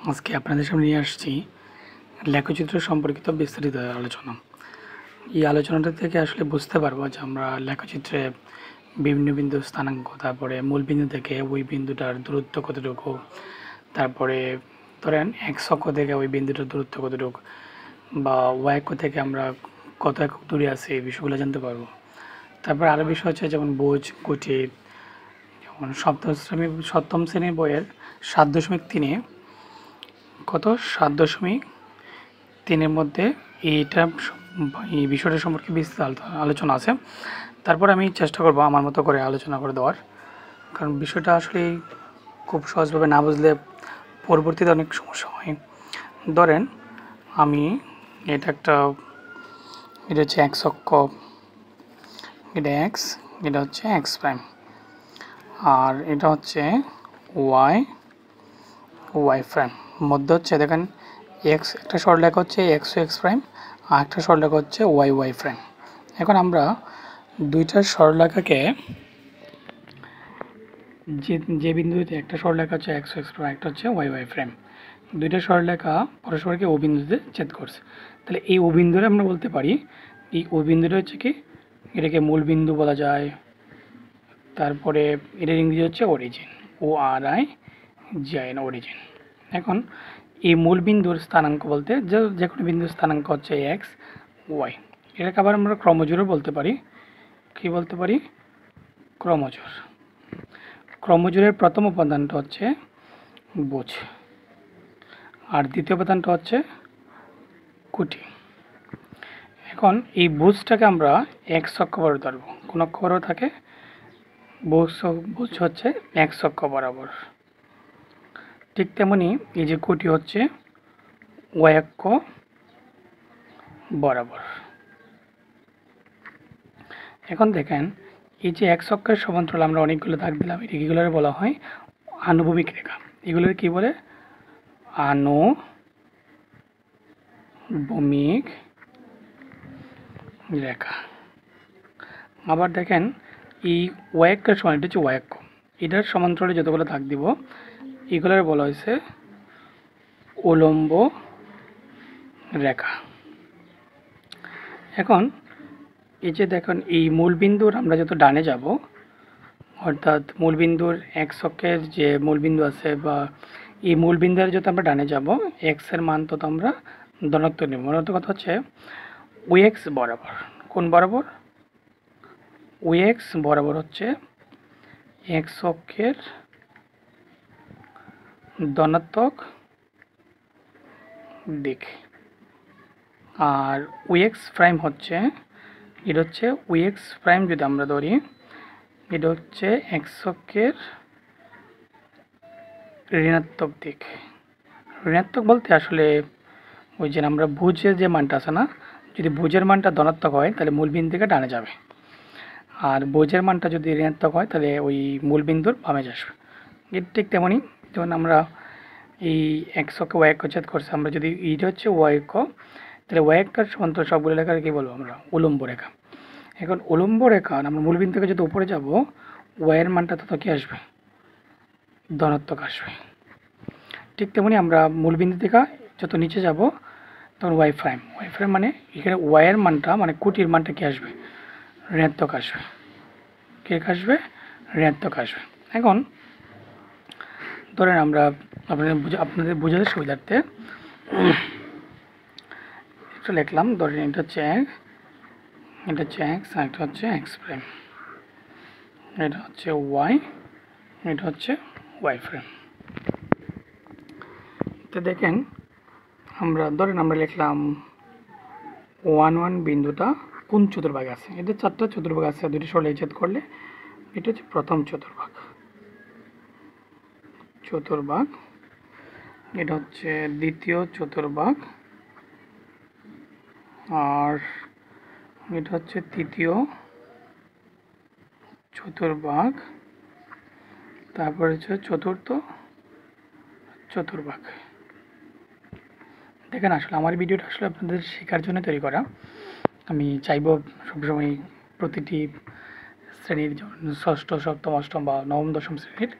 আজকে আপনাদের সামনে নিয়ে আসছি লেখচিত্র সম্পর্কিত বিস্তারিত আলোচনা। এই আলোচনাটা থেকে আসলে বুঝতে পারবো যে আমরা লেখচিত্রে বিভিন্ন বিন্দু স্থানাঙ্ক, তারপরে মূল বিন্দু থেকে ওই বিন্দুটার দূরত্ব কতটুকু, তারপরে ধরেন এক্স অক্ষ থেকে ওই বিন্দুটার দূরত্ব কতটুকু, বা ওয়াই অক্ষ থেকে আমরা কত একক দূরে আছি, এই বিষয়গুলো জানতে পারবো। তারপর আরও বিষয় হচ্ছে যেমন বোঝ, কুটি, যেমন সপ্তম শ্রেণীর বইয়ের 7.3 কত 7.3-এর মধ্যে এই বিষয়টা সম্পর্কে বিস্তারিত আলোচনা আছে। তারপর আমি চেষ্টা করব আমার মতো করে আলোচনা করে দেওয়ার, কারণ বিষয়টা আসলে খুব সহজভাবে না বুঝলে পরবর্তীতে অনেক সমস্যা হয়। ধরেন আমি এটা হচ্ছে এক্স অক্ষ, এটা এক্স, এটা হচ্ছে এক্স প্রাইম, আর এটা হচ্ছে ওয়াই প্রাইম। মধ্যে হচ্ছে দেখেন এক্স, একটা সরলরেখা হচ্ছে এক্স প্রাইম, আর একটা সরলরেখা হচ্ছে ওয়াই প্রাইম। এখন আমরা দুইটা সরলরেখাকে যে বিন্দুতে একটা সরলরেখা হচ্ছে এক্স প্রাইম, একটা হচ্ছে ওয়াই প্রাইম, দুইটা সরলরেখা পরস্পরকে ও বিন্দুতে ছেদ করছে। তাহলে এই ও বিন্দুরে আমরা বলতে পারি, এই ও বিন্দুটা হচ্ছে কি, এটাকে মূল বিন্দু বলা যায়। তারপরে এটার ইংরেজি হচ্ছে অরিজিন, ORIGIN, অরিজিন। এখন এই মূল বিন্দুর স্থানাঙ্ক বলতে যে কোনো বিন্দুর স্থানাঙ্ক হচ্ছে এক্স ওয়াই। এটাকে আবার আমরা ক্রমজোরও বলতে পারি। কি বলতে পারি? ক্রমজোর। ক্রমজোরের প্রথম উপাদানটা হচ্ছে বোঝ, আর দ্বিতীয় উপাদানটা হচ্ছে কুটি। এখন এই বোঝটাকে আমরা এক্স অক্ষ বরাবর ধরবো। কোন অক্ষ বরাবর থাকে? বোঝ হচ্ছে এক্স অক্ষ বরাবর। ঠিক তেমনি এই যে কুটি হচ্ছে ওয়াই অক্ষ বরাবর। এখন দেখেন এই যে এক্স অক্ষের সমান্তরাল আমরা অনেকগুলো দাগ দিলাম, এগুলোর বলা হয় আনুভূমিক রেখা। এগুলোর কি বলে? আনুভূমিক রেখা। আবার দেখেন এই ওয়াই অক্ষের সমান, এটা হচ্ছে ওয়াই অক্ষ, এটার সমান্তরালে যতগুলো দাগ দিব এগুলোর বলা হয়েছে উলম্ব রেখা। এখন এই যে দেখুন এই মূলবিন্দুর আমরা যত ডানে যাব, অর্থাৎ মূলবিন্দুর এক্স অক্ষের যে মূলবিন্দু আছে, বা এই মূলবিন্দুর যত আমরা ডানে যাব এক্সের মান তত আমরা ধনাত্মক নেব। মূলত কথা হচ্ছে ওই এক্স বরাবর, কোন বরাবর? ওই এক্স বরাবর হচ্ছে এক্স অক্ষের ধনাত্মক দিক, আর ওই এক্স প্রাইম হচ্ছে, এটা হচ্ছে ওই এক্স প্রাইম যদি আমরা ধরি, এটা হচ্ছে এক্স অক্ষের ঋণাত্মক দিক। ঋণাত্মক বলতে আসলে ওই যে আমরা ভুজের যে মানটা আছে না, যদি ভুজের মানটা ধনাত্মক হয় তাহলে মূলবিন্দু থেকে ডানে যাবে, আর ভুজের মানটা যদি ঋণাত্মক হয় তাহলে ওই মূলবিন্দুর বামে আসবে। ঠিক তেমনই যেমন আমরা এই এক্স অক্ষ ওয়াই অক্ষ ছেদ করছে, আমরা যদি এইটা হচ্ছে ওয়াই অক্ষ, তাহলে ওয়াই অক্ষের সমান্তরাল সবগুলো রেখাকে কী বলবো আমরা? উলম্ব রেখা। এখন উলম্ব রেখা আমরা মূলবিন্দু থেকে যদি উপরে যাব, ওয়াইয়ের মানটা তত কি আসবে? ধনাত্মক আসবে। ঠিক তেমনি আমরা মূলবিন্দু থেকে যত নিচে যাব তখন ওয়াই প্রাইম মানে এখানে ওয়াইয়ের মানটা মানে কুটির মানটা কি আসবে? ঋণাত্মক আসবে। কে আসবে? ঋণাত্মক আসবে। এখন ধরেন আমরা আপনাদের বোঝার সুবিধার্থে একটু লিখলাম। ধরেন এটা হচ্ছে এক্স, আর এটা হচ্ছে এক্স প্রাইম, এটা হচ্ছে ওয়াই, এটা হচ্ছে ওয়াই প্রাইম। তো দেখেন আমরা লিখলাম 1 বিন্দুটা কোন চতুর্ভাগে আছে? এটা 4টা চতুর্ভাগ আছে, দুটি সরলরেখা ছেদ করলে এটা হচ্ছে প্রথম চতুর্ভাগ। এটা হচ্ছে দ্বিতীয় চতুর্ভাগ, আর এটা হচ্ছে তৃতীয় চতুর্ভাগ, তারপরে হচ্ছে চতুর্থ চতুর্ভাগ। দেখেন আসলে আমার ভিডিওটা আসলে আপনাদের শেখার জন্য তৈরি করা। আমি চাইব সবসময় প্রতিটি শ্রেণীর, ষষ্ঠ, সপ্তম, অষ্টম বা নবম, দশম শ্রেণীর